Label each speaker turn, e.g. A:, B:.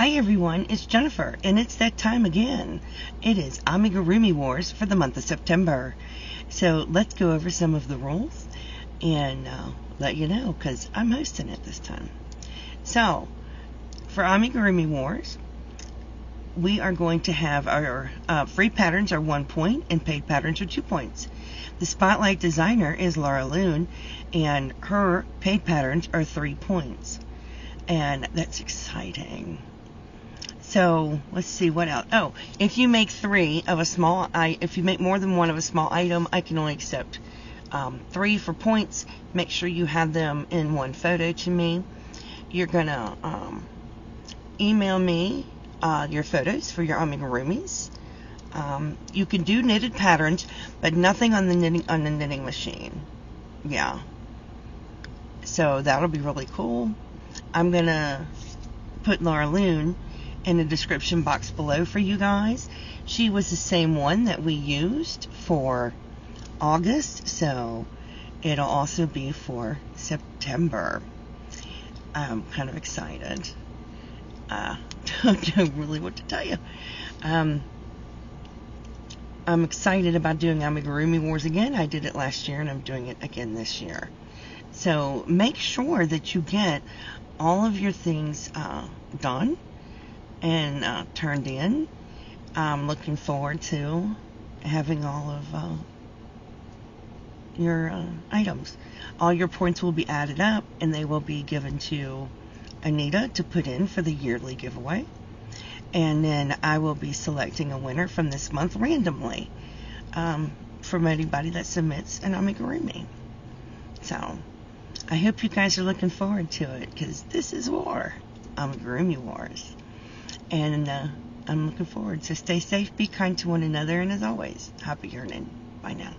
A: Hi everyone, it's Jennifer, and it's that time again. It is Amigurumi Wars for the month of September. So let's go over some of the rules and let you know, because I'm hosting it this time. So, for Amigurumi Wars, we are going to have our free patterns are 1 point and paid patterns are 2 points. The spotlight designer is Laura Loon, and her paid patterns are 3 points. And that's exciting. So let's see what else. Oh, if you make if you make more than one of a small item, I can only accept 3 for points. Make sure you have them in one photo to me. You're gonna email me your photos for your amigurumis. You can do knitted patterns, but nothing on the knitting machine. Yeah. So that'll be really cool. I'm gonna put Laura Loon in the description box below for you guys. She was the same one that we used for August, so it'll also be for September. I'm kind of excited. Don't know really what to tell you. I'm excited about doing Amigurumi Wars again. I did it last year and I'm doing it again this year. So make sure that you get all of your things done and turned in. I'm looking forward to having all of your items. All your points will be added up and they will be given to Anita to put in for the yearly giveaway. And then I will be selecting a winner from this month randomly from anybody that submits an amigurumi. So I hope you guys are looking forward to it, because this is war, Amigurumi Wars. And I'm looking forward. So stay safe, be kind to one another, and as always, happy yearning. Bye now.